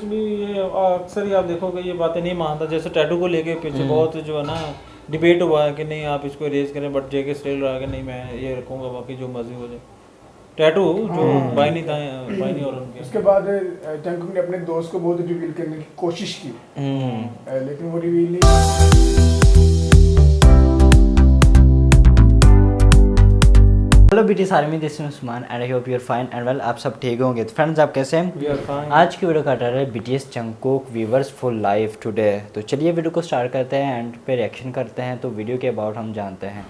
भी ये अक्सर ही आप देखोगे ये बातें नहीं मानता। जैसे टैटू को लेके पीछे बहुत जो है ना डिबेट हुआ है कि नहीं आप इसको इरेज करें, बट जेके स्टिल रहा कि नहीं मैं ये रखूँगा, बाकी जो मर्जी हो जाए। टैटू जो बाइनी था, बाइनी और उनके उसके बाद जंकुक ने अपने दोस्त को बहुत रिवील करने की कोशिश की, लेकिन वो रिवील नहीं। Hello BTS army, this is Usman and I hope you are fine and well. आप सब ठीक होंगे। तो फ्रेंड्स, आप कैसे हैं? We are fine. आज की वीडियो का टाइटल है BTS Jungkook weavers full life today. तो चलिए वीडियो को स्टार्ट करते हैं एंड पे रिएक्शन करते हैं। तो वीडियो के अबाउट हम जानते हैं।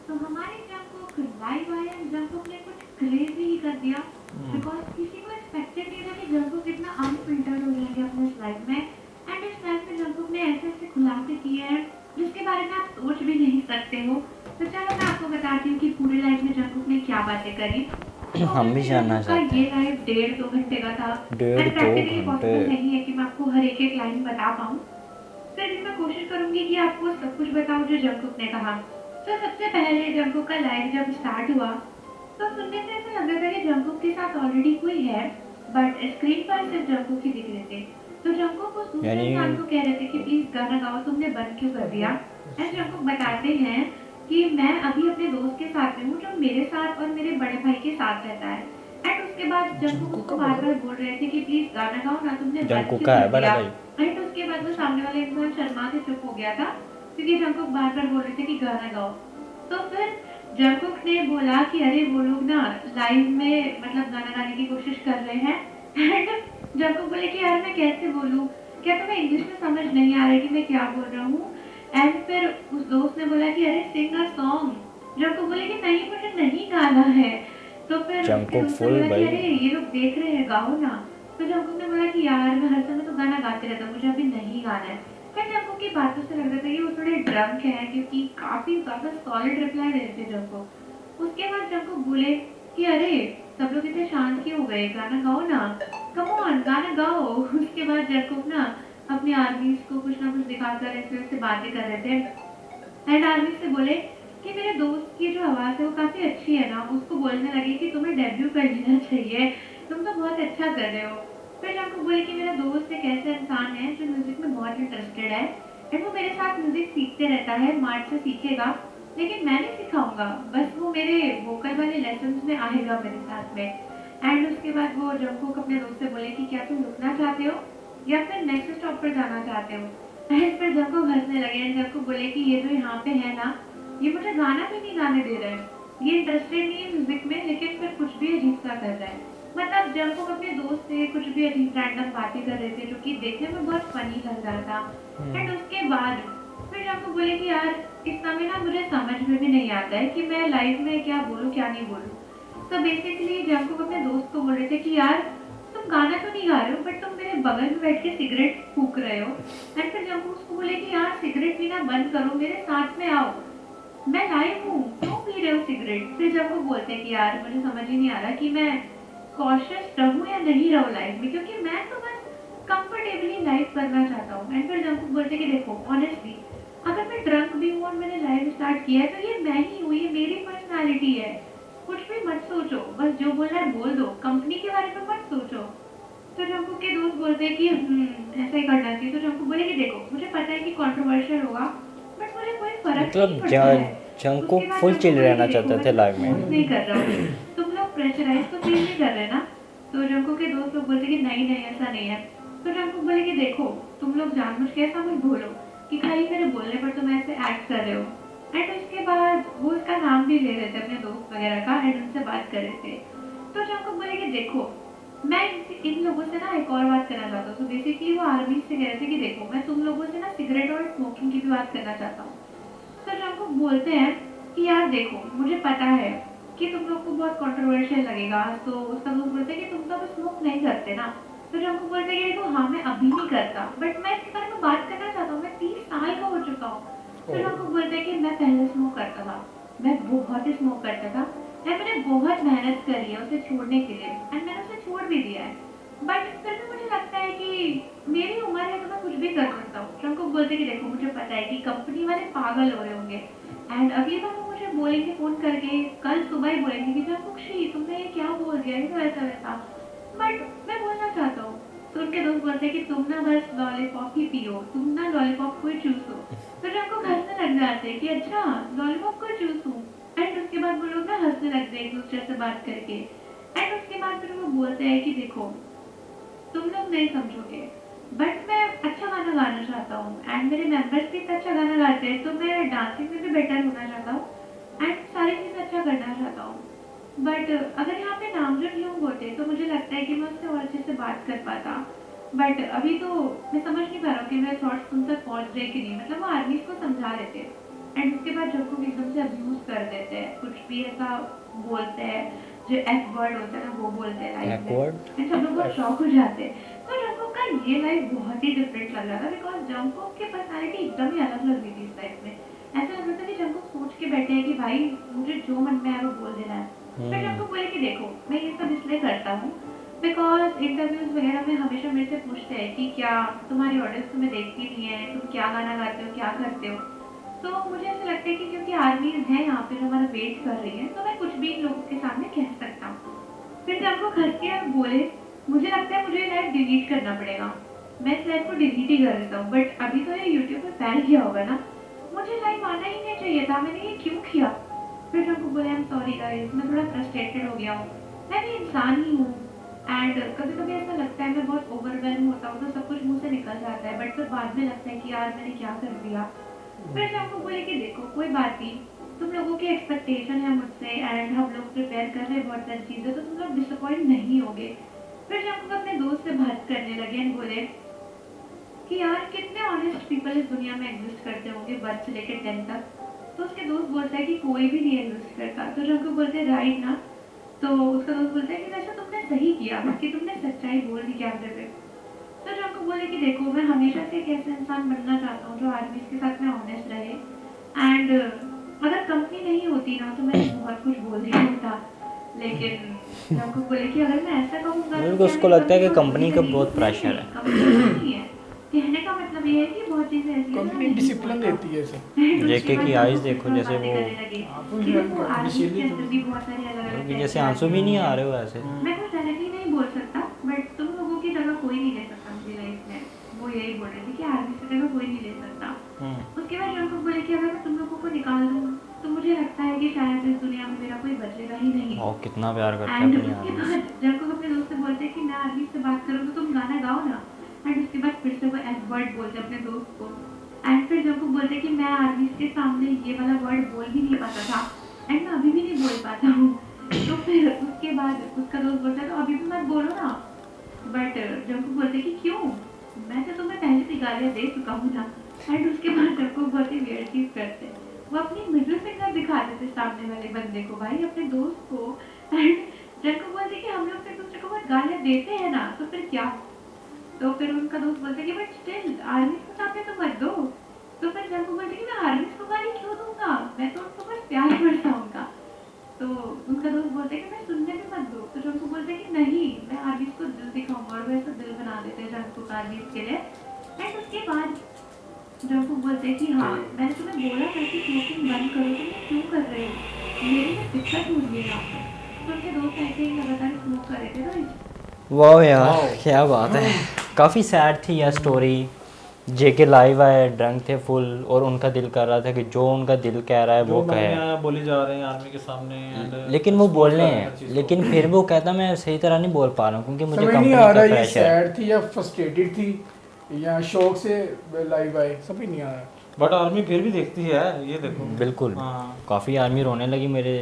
तो हमारे जंगकुक लाइव आए हैं। जंगकुक ने कुछ क्रेजी ही कर दिया, बिकॉज किसी को एक्सपेक्टेड नहीं था कि जंगकुक इतना अनफिल्टर्ड हो जाएंगे अपने इस लाइफ में। एंड इस लाइफ में जंगकुक ने ऐसे ऐसे खुलासे किए हैं जिसके बारे में आप सोच भी नहीं सकते हो। तो चलो मैं आपको बताती हूँ कि पूरी लाइफ में जंगकुक ने क्या बातें करी। तो हम भी जानना चाहते ये हैं। लाइव 1.5-2 घंटे का था। 1.5-2 घंटे पॉसिबल नहीं है कि मैं आपको हर एक लाइन बता पाऊँ, फिर भी मैं कोशिश करूंगी कि आपको सब कुछ बताऊं जो जंगकुक ने कहा। तो सबसे पहले जंगकुक का लाइव जब स्टार्ट हुआ तो सुनने से ऐसा लग रहा था कि जंगकुक के साथ ऑलरेडी कोई है, बट स्क्रीन पर सिर्फ जंगकुक ही दिख रहे थे। तो जंगकुक उस दूसरे इंसान को कह रहे थे कि प्लीज गाना गाओ, तुमने बंद क्यों कर दिया। एंड जंगकुक बताते हैं कि मैं अभी अपने दोस्त के साथ में हूँ जो मेरे साथ और मेरे बड़े भाई के साथ रहता है। एंड उसके बाद जंगकुक उसको बार बार बोल रहे थे कि प्लीज गाना गाओ ना, तुमने बंद जंगकुक क्यों का है कर बड़ा दिया। भाई। एंड उसके बाद वो सामने वाले इंसान शर्मा के चुप हो गया था क्योंकि जंगकुक बार बार बोल रहे थे कि गाना गाओ। तो फिर जंगकुक ने बोला कि अरे वो लोग ना लाइव में मतलब गाना गाने की कोशिश कर रहे हैं। एंड जंगकुक बोले कि यार मैं कैसे बोलूं, क्या तुम्हें इंग्लिश में समझ नहीं आ रहा है कि मैं क्या बोल रहा हूँ। एंड फिर उस दोस्त ने बोला कि अरे सिंग अ सॉन्ग। जंगकुक बोले कि नहीं मुझे नहीं गाना है। तो फिर उसके जंगकुक दोस्त ने फुल बोला कि भाई। अरे ये लोग देख रहे हैं, गाओ ना। तो जंगकुक ने बोला कि यार मैं हर समय तो गाना गाते रहता हूँ, मुझे अभी नहीं गाना है। फिर जंगकुक की बातों से लग रहा था कि वो थोड़े ड्रंक हैं क्योंकि काफी ज्यादा सॉलिड रिप्लाई दे रहे थे जंगकुक। उसके बाद जंगकुक बोले कि अरे सब लोग इतने शांत क्यों हो गए, गाना गाओ ना, कम ऑन गाना गाओ। उसके बाद जंगकुक ना अपनी आर्मीज को कुछ ना कुछ दिखाकर ऐसे ऐसे बातें कर रहे थे। एंड आर्मी से बोले कि मेरे दोस्त की जो आवाज़ है वो काफ़ी अच्छी है ना, उसको बोलने लगे कि तुम्हें डेब्यू कर लेना चाहिए, तुम तो बहुत अच्छा कर रहे हो। फिर आपको बोले कि मेरा दोस्त एक ऐसा इंसान है जो म्यूज़िक में बहुत इंटरेस्टेड है एंड वो मेरे साथ म्यूज़िक सीखते रहता है, मार्च से सीखेगा, लेकिन मैं नहीं सिखाऊंगा, बस वो मेरे वोकल वाले लेसन्स में आएगा मेरे साथ में। एंड उसके बाद वो जंगकुक अपने दोस्त से बोले कि क्या तुम रुकना चाहते हो या फिर नेक्स्ट स्टॉप पर जाना चाहते हो। एंड फिर जंगकुक हंसने लगे एंड जंगकुक बोले कि ये जो यहाँ पे है ना, ये मुझे गाना भी नहीं गाने दे रहा है, ये इंटरेस्टेड नहीं है म्यूजिक में, लेकिन फिर कुछ भी अजीब सा कर रहा है। मतलब जंगकुक अपने दोस्त से कुछ भी अजीब रैंडम बातें कर रहे थे जो कि देखने में बहुत फनी लग रहा था। एंड उसके बाद फिर जंगकुक बोले कि यार इस समय ना मुझे समझ में भी नहीं आता है कि मैं लाइव में क्या बोलूँ क्या नहीं बोलूँ। तो बेसिकली जंगकुक अपने दोस्त को बोल रहे थे कि यार तुम गाना तो नहीं गा रहे हो बट तुम मेरे बगल में बैठ के सिगरेट फूक रहे हो। एंड फिर जंगकुक उसको बोले कि यार सिगरेट पीना बंद करो, मेरे साथ में आओ, मैं लाइव हूँ, क्यों पी रहे हो सिगरेट। फिर जब वो बोलते हैं कि यार मुझे समझ ही नहीं आ रहा कि मैं कॉशियस रहूँ या नहीं रहूँ लाइफ में, क्योंकि मैं तो बस कंफर्टेबली लाइव करना चाहता हूँ। एंड फिर जब वो बोलते हैं कि देखो ऑनेस्टली अगर मैं ड्रंक भी हूँ और मैंने लाइव स्टार्ट किया है तो ये मैं ही हूँ, ये मेरी पर्सनालिटी है, कुछ भी मत सोचो, बस जो बोलना है बोल दो, कंपनी के बारे में मत सोचो। तो जंगकुक के दोस्त बोलते हैं कि ऐसा ही करना चाहिए। तो जंगकुक बोले कि देखो मुझे पता है कि कंट्रोवर्शियल होगा बट मुझे कोई फर्क नहीं मतलब पड़ता है। उसके जंगकुक बाद फुल जंगकुक चिल बोले रहना कि देखो चाहते मैं थे तुम्हें लाइव फोर्स में। नहीं कर रहा हूँ, तुम लोग प्रेशराइज तो फील नहीं कर रहे ना। तो जंगकुक के दोस्त लोग बोलते कि नहीं नहीं ऐसा नहीं है। तो जंगकुक बोले कि देखो तुम लोग जानबूझ के ऐसा मत बोलो कि खाली मेरे बोलने पर तुम ऐसे एक्ट कर रहे हो। एंड उसके बाद वो उसका नाम भी ले रहे थे अपने दोस्त वगैरह का एंड उनसे बात कर रहे थे। तो जंगकुक बोले कि देखो मैं इन लोगों से ना एक और बात करना चाहता हूँ। तो बेसिकली वो आर्मी से कह रहे थे कि देखो मैं तुम लोगों से ना सिगरेट और स्मोकिंग की भी बात करना चाहता हूँ। तो जंगकुक बोलते हैं कि यार देखो मुझे पता है कि तुम लोग को बहुत कंट्रोवर्शियल लगेगा। तो उसका दोस्त बोलते हैं कि तुम तो अभी स्मोक नहीं करते ना। तो जंगकुक बोलते हैं कि देखो हाँ मैं अभी नहीं करता बट मैं इसके बारे में बात करना चाहता हूँ, मैं 30 साल का हो चुका हूँ। तो जंगकुक बोलते हैं कि मैं पहले स्मोक करता था, मैं बहुत ही स्मोक करता था एंड मैंने बहुत मेहनत करी है उसे छोड़ने के लिए एंड मैंने उसे छोड़ भी दिया है, बट फिर भी मुझे लगता है कि मेरी उम्र है तो मैं कुछ भी कर सकता हूँ। जंगकुक बोलते कि देखो मुझे पता है कि कंपनी वाले पागल हो रहे होंगे एंड अभी तो वो मुझे बोलेंगे फ़ोन करके, कल सुबह ही बोलेंगे कि जंगकुक शी तुमने ये क्या बोल दिया, ये तो ऐसा वैसा। बट मैं बोलना चाहता हूँ। तो उनके दोस्त बोलते हैं कि तुम ना बस लॉलीपॉप ही पियो, तुम ना लॉलीपॉप को ही चूसो। फिर हमको हंसने लग जाते हैं कि अच्छा लॉलीपॉप को चूसूं। एंड उसके बाद वो लोग ना हंसने लगते हैं एक दूसरे से बात करके। एंड उसके बाद फिर वो बोलते हैं कि देखो तुम लोग नहीं समझोगे, बट मैं अच्छा गाना गाना चाहता हूँ एंड मेरे मेंबर्स भी इतना अच्छा गाना गाते हैं, तो मैं डांसिंग में भी बेटर होना चाहता हूँ एंड सारी चीज़ें अच्छा करना चाहता हूँ। बट अगर यहाँ पे नामजद लोग होते तो मुझे लगता है कि मैं उससे और अच्छे से बात कर पाता। बट अभी तो मैं समझ नहीं पा रहा हूँ कि मेरे थॉट्स तुम तक पहुँच रहे कि नहीं। मतलब वो आर्मीज को समझा रहे थे एंड उसके बाद जब एकदम से अब्यूज कर देते हैं, कुछ भी ऐसा बोलते हैं जो एफ वर्ड होता है ना वो बोलते हैं लाइफ में। F-word? एंड सब लोग बहुत शॉक हो जाते हैं। तो जंगकोक का ये लाइफ बहुत ही डिफरेंट लग रहा था बिकॉज जंगकोक की पर्सनालिटी एकदम ही अलग लग रही थी इस लाइफ में। ऐसा लग रहा था कि जंगकोक सोच के बैठे हैं कि भाई मुझे जो मन में आए वो बोल देना है। फिर जंगकोक बोले कि देखो मैं ये सब इसलिए करता हूँ बिकॉज इंटरव्यूज वगैरह में हमेशा मेरे से पूछते हैं कि क्या तुम्हारी ऑडियंस तुम्हें देखती नहीं है, तुम क्या गाना गाते हो, क्या करते हो। तो मुझे ऐसा लगता है कि क्योंकि आर्मीज है यहाँ पे जो हमारा वेट कर रही है, तो मैं कुछ भी इन लोगों के सामने कह सकता हूँ। फिर जब वो हंस के बोले मुझे लगता है मुझे ये लाइव डिलीट करना पड़ेगा, मैं इस लाइव को डिलीट ही कर देता हूँ। बट अभी तो ये यूट्यूब पर फैल गया होगा ना, मुझे लाइव आना ही नहीं चाहिए था, मैंने ये क्यों किया। फिर जब वो बोले आई एम सॉरी गाइस, मैं थोड़ा फ्रस्ट्रेटेड हो गया हूँ, मैं भी इंसान ही हूँ एंड कभी कभी ऐसा लगता है मैं बहुत ओवरवेलम होता हूँ तो सब कुछ मुंह से निकल जाता है, बट फिर बाद में लगता है कि यार मैंने क्या कर दिया। फिर जब वो बोले कि देखो कोई बात नहीं, तुम लोगों की एक्सपेक्टेशन है मुझसे एंड हम लोग प्रिपेयर कर रहे हैं बहुत सारी चीज़ें, तो तुम लोग डिसअपॉइंट नहीं होगे। फिर जब वो अपने दोस्त से बात करने लगे एंड बोले कि यार कितने ऑनेस्ट पीपल इस दुनिया में एग्जिस्ट करते होंगे 1 से लेकर 10 तक। तो उसके दोस्त बोलता है कि कोई भी नहीं एग्जिस्ट करता। तो जब वो बोलते हैं राइट ना, तो उसका दोस्त बोलता है कि वैसे तुमने सही किया कि तुमने सच्चाई बोल दी कैमरे पे। तो जब वो बोले कि देखो मैं हमेशा से एक ऐसा इंसान बनना चाहता हूँ जो आर्मीज के साथ में ऑनेस्ट रहे एंड अगर कंपनी नहीं होती ना तो मैं बहुत कुछ बोल दिया होता। लेकिन जब वो बोले कि अगर मैं ऐसा कहूँगा मेरे को उसको लगता है कि कंपनी का बहुत प्रेशर है। कंपनी है कहने का मतलब ये है कि बहुत चीजें ऐसी हैं जो कंपनी नहीं डिसिप्लिन होता। देती है इसे। जेके की आइज देखो जैसे वो आंसू ही रंग का, जैसे जैसे आंसू भी नहीं आ रहे हो ऐसे। मैं कुछ डायरेक्टली नहीं बोल सकता बट तुम लोगों की जगह कोई नहीं ले सकता मेरी लाइफ में। वो यही बोल रहे थे कि आर्मी से जगह कोई नहीं ले सकता। उसके बाद जंगकुक बोले कि अगर मैं तुम लोगों को निकाल दूँ तो मुझे लगता है कि शायद इस दुनिया में मेरा कोई बचेगा ही नहीं। और कितना प्यार करता है एंड अपनी उसके आर्मी से। बाद जंगकुक अपने दोस्त से बोलते हैं कि मैं आर्मी से बात करूँ तो तुम गाना गाओ ना। एंड उसके बाद फिर से वो एफ वर्ड बोलते अपने दोस्त को एंड फिर जंगकुक बोलते कि मैं आर्मी के सामने ये वाला वर्ड बोल भी नहीं पाता था एंड मैं अभी भी नहीं बोल पाता हूँ। तो फिर उसके बाद उसका दोस्त बोलता है तो अभी भी मत बोलो ना। बट जंगकुक बोलते कि क्यों, मैं तो तुम्हें पहले से गालियाँ दे चुका हूँ ना। एंड उसके बाद जंगकुक बहुत ही वियर्ड चीज करते, वो अपनी मिडिल फिंगर दिखाते थे सामने वाले बंदे को, भाई अपने दोस्त को। एंड जंगकुक बोलते कि हम लोग एक दूसरे को बहुत गालियाँ देते हैं ना तो फिर क्या। तो फिर उनका दोस्त बोलते कि बट स्टिल आर्मी को सामने तो मत दो। तो फिर जंगकुक बोलते कि मैं आर्मी को गाली क्यों दूंगा, मैं तो उनको बस प्यार करता हूँ। तो उनका दोस्त बोलते कि मैं सुनने भी मत दो। तो जंगकुक बोलते कि नहीं मैं आर्मी को दिल दिखाऊंगा और वैसे दिल बना देते हैं जंगकुक आर्मी के लिए। एंड उसके बाद जंगकुक बोलते कि हाँ मैंने तुम्हें बोला था कि स्मोकिंग बंद करो, तुम ये क्यों कर रहे हो, मेरी में दिक्कत हो रही है यहाँ पे। तो उनके दोस्त ऐसे ही लगातार स्मोक कर रहे थे तो वाह यार क्या बात है। काफ़ी सैड थी यह स्टोरी। जेके लाइव आए, ड्रंक थे फुल और उनका दिल कर रहा था कि जो उनका दिल कह रहा है वो कहे। बोली जा रहे हैं आर्मी के सामने लेकिन वो बोल रहे हैं लेकिन फिर वो कहता मैं सही तरह नहीं बोल पा रहा हूँ क्योंकि मुझे समझ कंपनी नहीं आ का रहा ये प्रेशर है। सैड थी या फ्रस्ट्रेटेड थी या शौक से लाइव आए, समझ नहीं आ रहा। बट आर्मी फिर भी देखती है ये देखो। बिल्कुल हाँ। काफ़ी आर्मी रोने लगी मेरे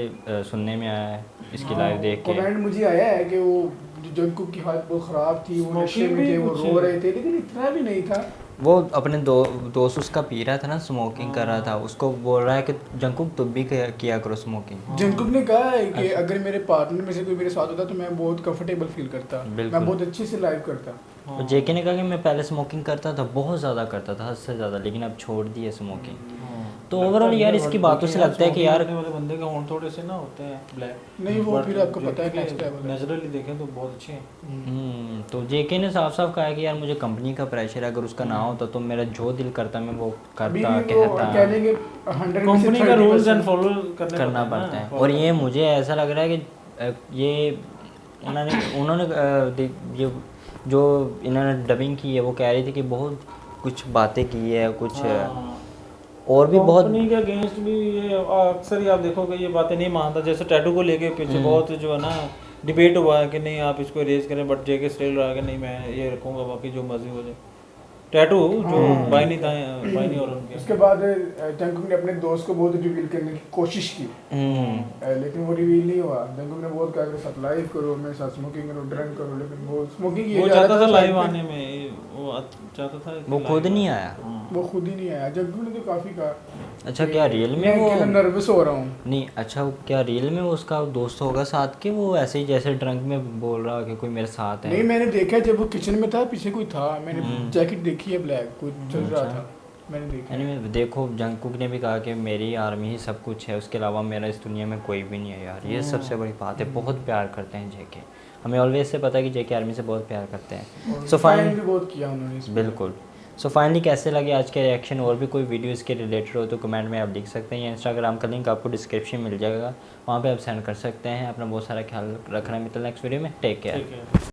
सुनने में आया है इसकी लाइव देख के। कमेंट मुझे आया है कि वो जंगकुक की हालत बहुत ख़राब थी, वो नशे में थे, वो रो रहे थे, लेकिन इतना भी नहीं था। वो अपने दोस्त उसका पी रहा था ना, स्मोकिंग कर रहा था, उसको बोल रहा है कि जंगकुक तुम भी किया करो स्मोकिंग। जंगकुक ने कहा है कि अगर मेरे पार्टनर में से कोई मेरे साथ होता तो मैं बहुत कंफर्टेबल फील करता, मैं बहुत अच्छे से लाइव करता। और जेके ने कहा कि मैं पहले स्मोकिंग करता था, बहुत ज़्यादा करता था, हद से ज़्यादा, लेकिन अब छोड़ दी है स्मोकिंग। तो ओवरऑल यार इसकी बातों से लगता है कि यार वाले बंदे के होंठ थोड़े से ना होते हैं ब्लैक, नहीं वो फिर आपको पता है नेक्स्ट लेवल है। नेचुरली देखें तो बहुत अच्छे हैं। तो जेके ने साफ साफ कहा कि यार मुझे कंपनी का प्रेशर है, अगर उसका ना होता तो मेरा जो दिल करता मैं वो करता कहता। कहेंगे 100 में से कंपनी का रूल्स एंड फॉलो करना पड़ता है। और ये मुझे ऐसा लग रहा है कि ये उन्होंने ये जो इन्होंने डबिंग की है वो कह रही थी कि बहुत कुछ बातें की है कुछ और भी बहुत कंपनी के अगेंस्ट भी ये अक्सर ही आप देखोगे ये बातें नहीं मानता, जैसे टैटू को लेके पीछे बहुत जो है ना डिबेट हुआ है कि नहीं आप इसको इरेज करें, बट जेके स्टिल रहा कि नहीं मैं ये रखूँगा, बाकी जो मर्जी हो जाए। टैटू जो बाइनी था, बाइनी और उनके उसके बाद जंगकुक ने अपने दोस्त को बहुत रिवील करने की कोशिश की, लेकिन वो रिवील नहीं हुआ। जंगकुक ने बहुत कहा कि साथ लाइव करो, मेरे साथ स्मोकिंग करो, ड्रिंक करो, लेकिन वो स्मोकिंग वो चाहता था लाइव आने में, वो चाहता था वो खुद नहीं आया। वो खुद ही नहीं आया। जंगकुक ने तो काफी कहा। अच्छा क्या रियल में मैं वो अकेला नर्वस हो रहा हूँ। नहीं अच्छा क्या रियल में उसका दोस्त होगा साथ के, वो ऐसे ही जैसे ड्रंक में बोल रहा कि कोई मेरे साथ है? नहीं मैंने देखा जब वो किचन में था, पीछे कोई था, मैंने जैकेट देखी है ब्लैक, कोई चल रहा था, मैंने देखा। Anyway, देखो जंगकुक ने भी कहा कि मेरी आर्मी ही सब कुछ है, उसके अलावा मेरा इस दुनिया में कोई भी नहीं है यार। ये सबसे बड़ी बात है, बहुत प्यार करते हैं जेके। हमें ऑलवेज से पता है कि जेके आर्मी से बहुत प्यार करते हैं। सो फाइनली बहुत किया उन्होंने इसमें। बिल्कुल। सो फाइनली कैसे लगे आज के रिएक्शन? और भी कोई वीडियो इसके रिलेटेड हो तो कमेंट में आप लिख सकते हैं, या इंस्टाग्राम का लिंक आपको डिस्क्रिप्शन मिल जाएगा, वहाँ पे आप सेंड कर सकते हैं। अपना बहुत सारा ख्याल रखना है। मिलते हैं नेक्स्ट वीडियो में। Take care.